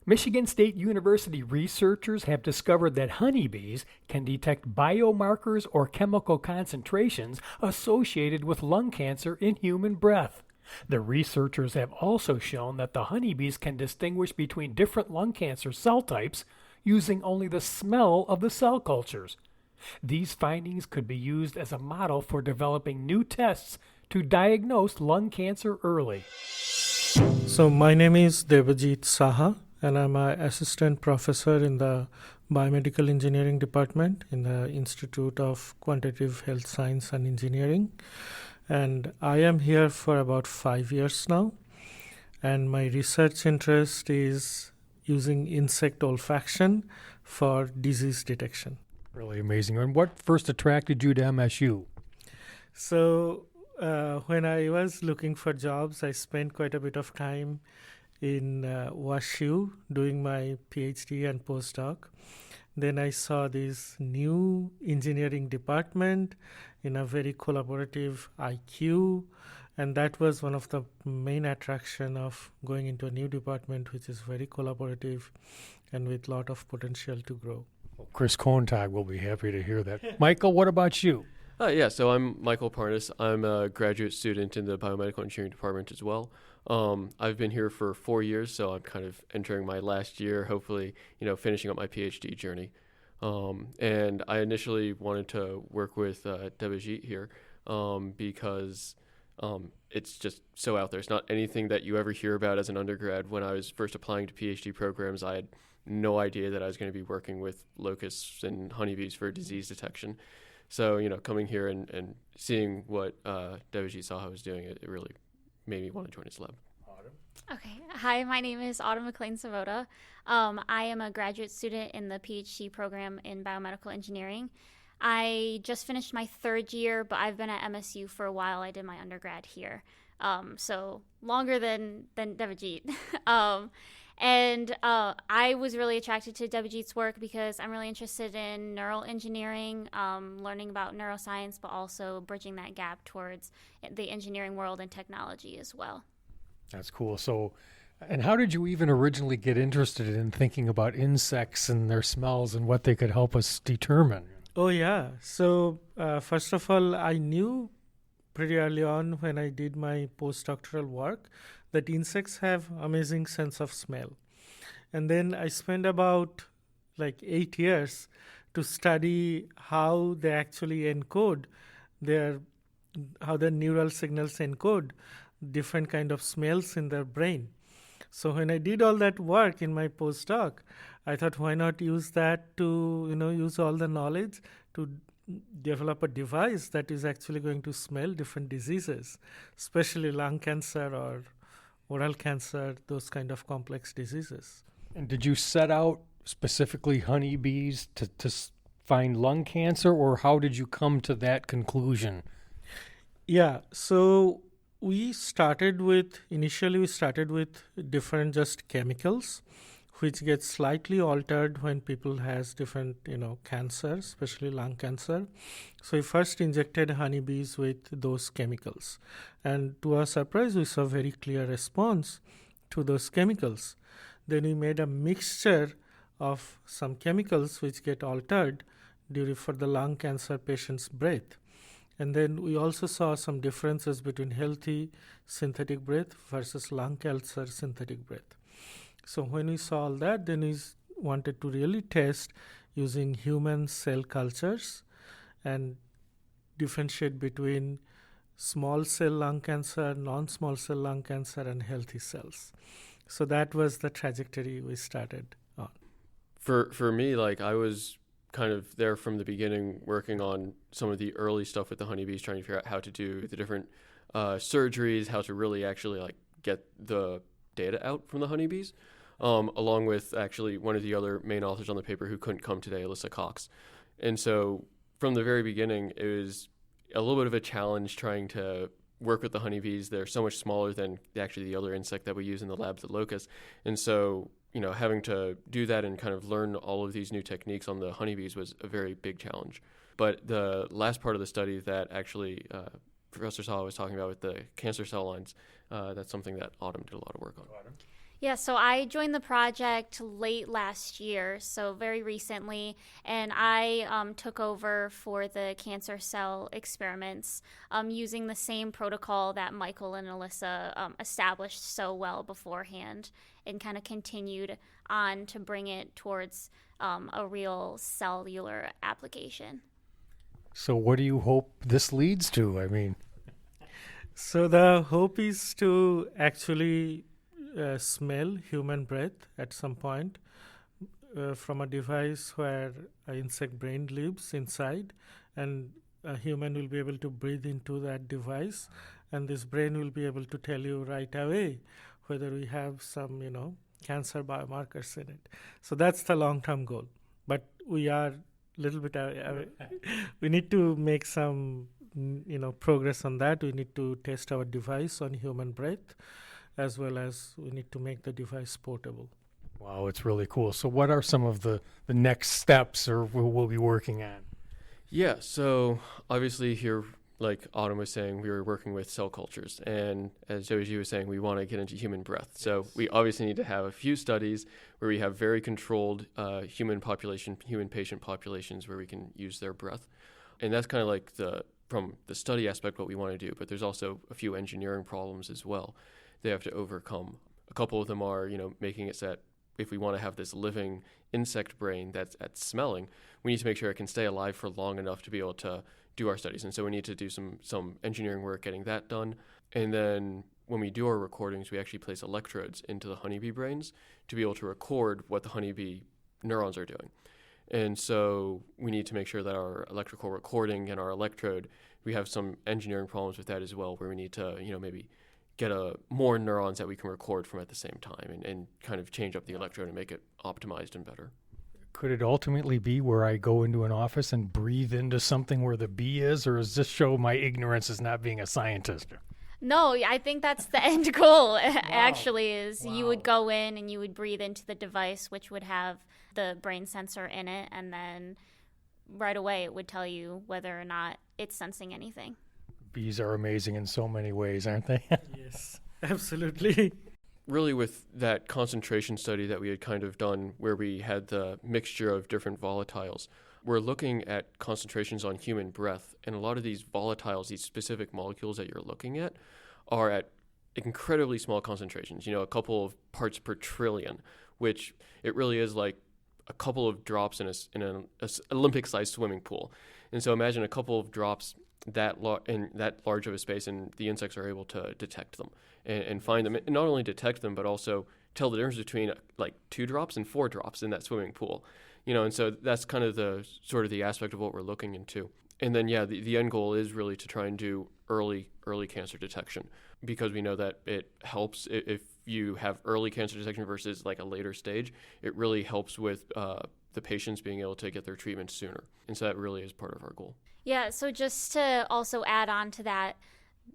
Michigan State University researchers have discovered that honeybees can detect biomarkers or chemical concentrations associated with lung cancer in human breath. The researchers have also shown that the honeybees can distinguish between different lung cancer cell types using only the smell of the cell cultures. These findings could be used as a model for developing new tests to diagnose lung cancer early. So my name is Devajit Saha, and I'm an assistant professor in the Biomedical Engineering Department in the Institute of Quantitative Health Science and Engineering. And I am here for about 5 years now. And my research interest is using insect olfaction for disease detection. Really amazing. And what first attracted you to MSU? So when I was looking for jobs, I spent quite a bit of time in WashU doing my PhD and postdoc. Then I saw this new engineering department in a very collaborative IQ, and that was one of the main attraction of going into a new department, which is very collaborative and with a lot of potential to grow. Well, Chris Kontag will be happy to hear that. Michael, what about you? So I'm Michael Parnas. I'm a graduate student in the Biomedical Engineering Department as well. I've been here for 4 years, so I'm kind of entering my last year, hopefully, finishing up my PhD journey. And I initially wanted to work with Devajit here because it's just so out there. It's not anything that you ever hear about as an undergrad. When I was first applying to PhD programs, I had no idea that I was going to be working with locusts and honeybees for disease detection. So, coming here and seeing what Devajit Saha was doing, it really made me want to join his lab. Okay. Hi, my name is Autumn McLean Savoda. I am a graduate student in the PhD program in biomedical engineering. I just finished my third year, but I've been at MSU for a while. I did my undergrad here, so longer than Devajit. And I was really attracted to Devajit's work because I'm really interested in neural engineering, learning about neuroscience, but also bridging that gap towards the engineering world and technology as well. That's cool. So, and how did you even originally get interested in thinking about insects and their smells and what they could help us determine? Oh, yeah. So, first of all, I knew pretty early on when I did my postdoctoral work that insects have amazing sense of smell. And then I spent about 8 years to study how they actually encode how the neural signals encode different kind of smells in their brain. So when I did all that work in my postdoc, I thought, why not use that to, use all the knowledge to develop a device that is actually going to smell different diseases, especially lung cancer or oral cancer, those kind of complex diseases. And did you set out specifically honeybees to find lung cancer, or how did you come to that conclusion? Yeah, so initially we started with different just chemicals, which get slightly altered when people has different, cancer, especially lung cancer. So we first injected honeybees with those chemicals. And to our surprise, we saw very clear response to those chemicals. Then we made a mixture of some chemicals which get altered for the lung cancer patient's breath. And then we also saw some differences between healthy synthetic breath versus lung cancer synthetic breath. So when we saw all that, then we wanted to really test using human cell cultures and differentiate between small cell lung cancer, non-small cell lung cancer, and healthy cells. So that was the trajectory we started on. For me, I was kind of there from the beginning working on some of the early stuff with the honeybees, trying to figure out how to do the different surgeries, how to really actually get the data out from the honeybees, along with actually one of the other main authors on the paper who couldn't come today, Alyssa Cox. And so from the very beginning, it was a little bit of a challenge trying to work with the honeybees. They're so much smaller than actually the other insect that we use in the labs, the locust. And so, having to do that and kind of learn all of these new techniques on the honeybees was a very big challenge. But the last part of the study that actually Professor Saha was talking about with the cancer cell lines, that's something that Autumn did a lot of work on. Yeah, so I joined the project late last year, so very recently, and I took over for the cancer cell experiments using the same protocol that Michael and Alyssa established so well beforehand, and kind of continued on to bring it towards a real cellular application. So what do you hope this leads to? I mean, So the hope is to actually smell human breath at some point from a device where an insect brain lives inside, and a human will be able to breathe into that device, and this brain will be able to tell you right away whether we have some, cancer biomarkers in it. So that's the long-term goal. But we are a little bit, we need to make some, progress on that. We need to test our device on human breath, as well as we need to make the device portable. wow, it's really cool. So what are some of the next steps or we'll be working on? Yeah, so obviously here, like Autumn was saying, we were working with cell cultures. And as Joji was saying, we want to get into human breath. So we obviously need to have a few studies where we have very controlled human patient populations where we can use their breath. And that's kind of like from the study aspect what we want to do. But there's also a few engineering problems as well they have to overcome. A couple of them are, making it so that if we want to have this living insect brain that's at smelling, we need to make sure it can stay alive for long enough to be able to do our studies. And so we need to do some engineering work getting that done. And then when we do our recordings, we actually place electrodes into the honeybee brains to be able to record what the honeybee neurons are doing. And so we need to make sure that our electrical recording and our electrode, we have some engineering problems with that as well, where we need to, maybe get more neurons that we can record from at the same time and kind of change up the electrode and make it optimized and better. Could it ultimately be where I go into an office and breathe into something where the bee is, or does this show my ignorance as not being a scientist? No, I think that's the end goal, actually, is you would go in and you would breathe into the device, which would have the brain sensor in it, and then right away it would tell you whether or not it's sensing anything. Bees are amazing in so many ways, aren't they? Yes, absolutely. Really, with that concentration study that we had kind of done where we had the mixture of different volatiles, we're looking at concentrations on human breath, and a lot of these volatiles, these specific molecules that you're looking at, are at incredibly small concentrations, a couple of parts per trillion, which it really is like a couple of drops in an Olympic-sized swimming pool. And so imagine a couple of drops in that large of a space, and the insects are able to detect them and find them, and not only detect them, but also tell the difference between like 2 drops and 4 drops in that swimming pool. And so that's kind of the aspect of what we're looking into. And then, the end goal is really to try and do early cancer detection, because we know that it helps if you have early cancer detection versus like a later stage. It really helps with the patients being able to get their treatment sooner. And so that really is part of our goal. Yeah, so just to also add on to that,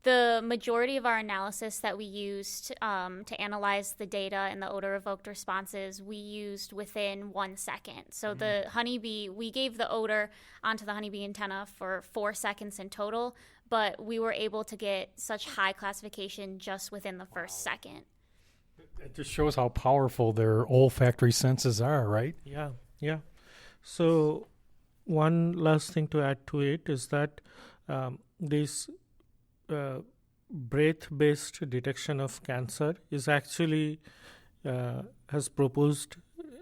the majority of our analysis that we used to analyze the data and the odor-evoked responses, we used within 1 second. So the honeybee, we gave the odor onto the honeybee antenna for 4 seconds in total, but we were able to get such high classification just within the first second. It just shows how powerful their olfactory senses are, right? Yeah. So one last thing to add to it is that this breath-based detection of cancer is actually has proposed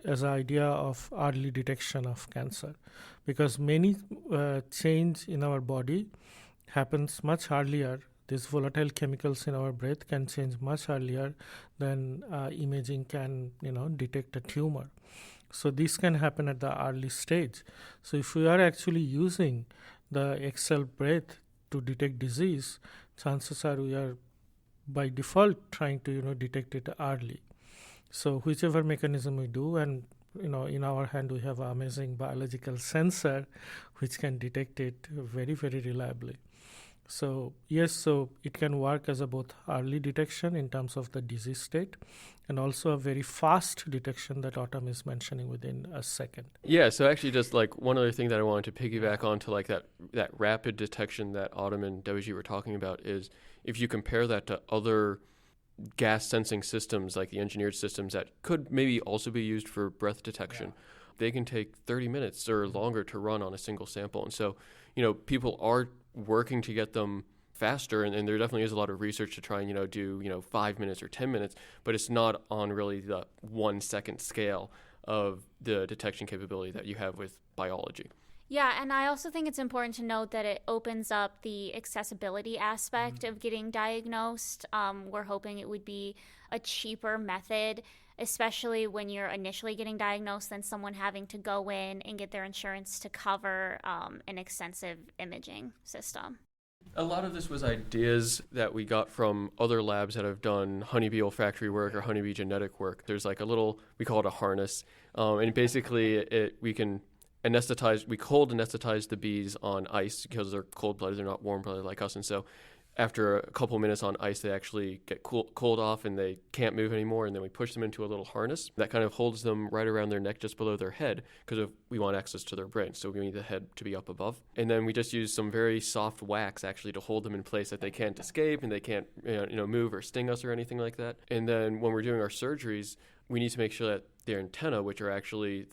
as an idea of early detection of cancer, because many change in our body happens much earlier. These volatile chemicals in our breath can change much earlier than imaging can, detect a tumor. So this can happen at the early stage. So if we are actually using the XL breath to detect disease, chances are we are by default trying to detect it early. So whichever mechanism we do, and in our hand we have an amazing biological sensor which can detect it very, very reliably. So yes, so it can work as a both early detection in terms of the disease state, and also a very fast detection that Autumn is mentioning within a second. Yeah, so actually just like one other thing that I wanted to piggyback on to like that rapid detection that Autumn and Doji were talking about is if you compare that to other gas sensing systems, like the engineered systems that could maybe also be used for breath detection. They can take 30 minutes or longer to run on a single sample. And so, people are working to get them faster, and there definitely is a lot of research to try and, do, 5 minutes or 10 minutes, but it's not on really the 1 second scale of the detection capability that you have with biology. Yeah, and I also think it's important to note that it opens up the accessibility aspect of getting diagnosed. We're hoping it would be a cheaper method, especially when you're initially getting diagnosed, than someone having to go in and get their insurance to cover an extensive imaging system. A lot of this was ideas that we got from other labs that have done honeybee olfactory work or honeybee genetic work. There's like a little, we call it a harness, and basically we can we cold anesthetize the bees on ice because they're cold-blooded, they're not warm-blooded like us, and so after a couple of minutes on ice, they actually get cooled off and they can't move anymore, and then we push them into a little harness that kind of holds them right around their neck just below their head because we want access to their brain, so we need the head to be up above. And then we just use some very soft wax actually to hold them in place that they can't escape and they can't move or sting us or anything like that. And then when we're doing our surgeries, we need to make sure that their antennae, which are actually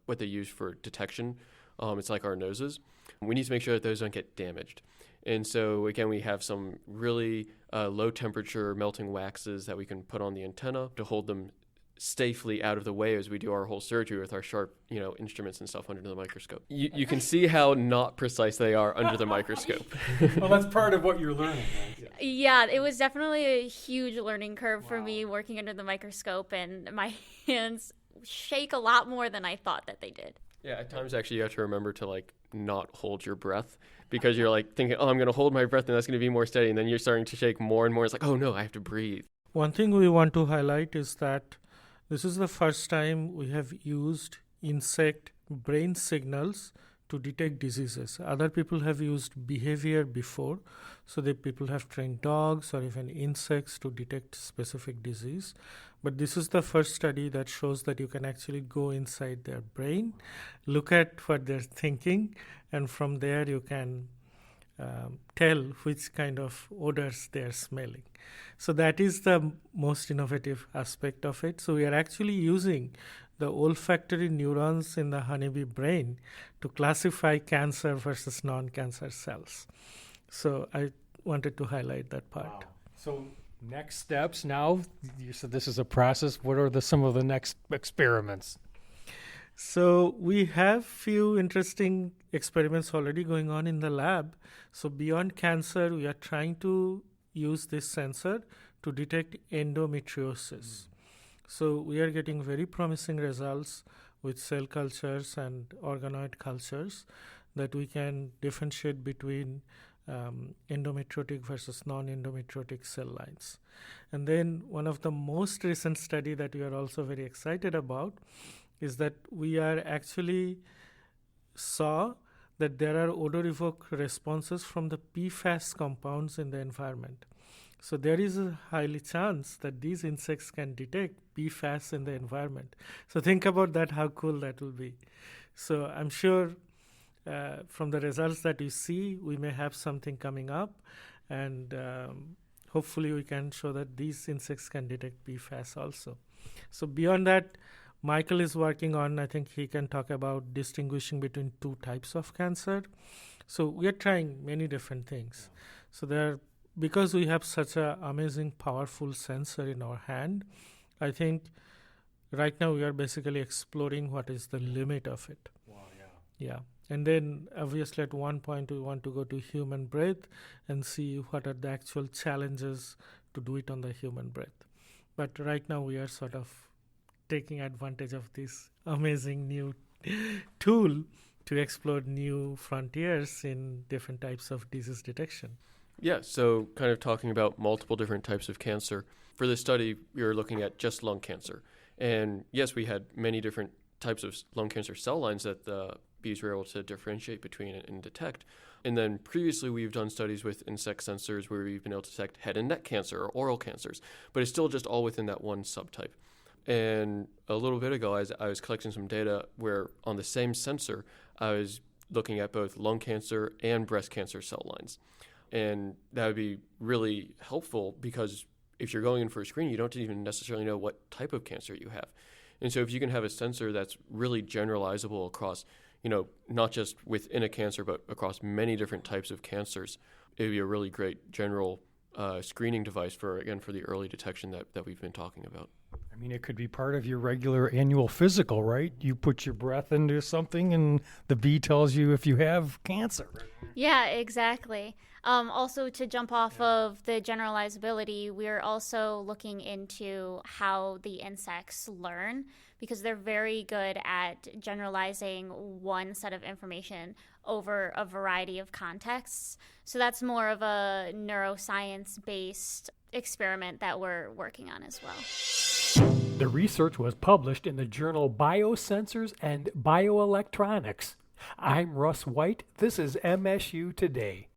what they use for detection, it's like our noses, we need to make sure that those don't get damaged. And so, again, we have some really low temperature melting waxes that we can put on the antenna to hold them safely out of the way as we do our whole surgery with our sharp, instruments and stuff under the microscope. You can see how not precise they are under the microscope. Well, that's part of what you're learning, right? Yeah, it was definitely a huge learning curve for me working under the microscope, and my hands shake a lot more than I thought that they did. Yeah, at times actually you have to remember to not hold your breath because you're thinking, oh, I'm going to hold my breath and that's going to be more steady. And then you're starting to shake more and more. It's like, oh no, I have to breathe. One thing we want to highlight is that this is the first time we have used insect brain signals to detect diseases. Other people have used behavior before, so that people have trained dogs or even insects to detect specific disease. But this is the first study that shows that you can actually go inside their brain, look at what they're thinking, and from there you can tell which kind of odors they're smelling. So that is the most innovative aspect of it. So we are actually using the olfactory neurons in the honeybee brain to classify cancer versus non-cancer cells. So I wanted to highlight that part. Wow. So next steps now, you said this is a process. What are some of the next experiments? So we have few interesting experiments already going on in the lab. So beyond cancer, we are trying to use this sensor to detect endometriosis. So we are getting very promising results with cell cultures and organoid cultures that we can differentiate between endometriotic versus non-endometriotic cell lines. And then one of the most recent study that we are also very excited about is that we are actually saw that there are odor-evoke responses from the PFAS compounds in the environment. So there is a highly chance that these insects can detect PFAS in the environment. So think about that, how cool that will be. So I'm sure from the results that you see, we may have something coming up, and hopefully we can show that these insects can detect PFAS also. So beyond that, Michael is working on, I think he can talk about distinguishing between two types of cancer. So we are trying many different things. So because we have such an amazing, powerful sensor in our hand, I think right now we are basically exploring what is the limit of it. Wow, Yeah. And then obviously at one point we want to go to human breath and see what are the actual challenges to do it on the human breath. But right now we are sort of taking advantage of this amazing new tool to explore new frontiers in different types of disease detection. Yeah, so kind of talking about multiple different types of cancer. For this study, we were looking at just lung cancer. And yes, we had many different types of lung cancer cell lines that the bees were able to differentiate between and detect. And then previously, we've done studies with insect sensors where we've been able to detect head and neck cancer or oral cancers, but it's still just all within that one subtype. And a little bit ago, as I was collecting some data where on the same sensor, I was looking at both lung cancer and breast cancer cell lines. And that would be really helpful because if you're going in for a screen, you don't even necessarily know what type of cancer you have. And so if you can have a sensor that's really generalizable across, not just within a cancer, but across many different types of cancers, it would be a really great general screening device for the early detection that we've been talking about. I mean, it could be part of your regular annual physical, right? You put your breath into something and the bee tells you if you have cancer. Yeah, exactly. Also, to jump off of the generalizability, we're also looking into how the insects learn, because they're very good at generalizing one set of information over a variety of contexts. So that's more of a neuroscience-based experiment that we're working on as well. The research was published in the journal Biosensors and Bioelectronics. I'm Russ White. This is MSU Today.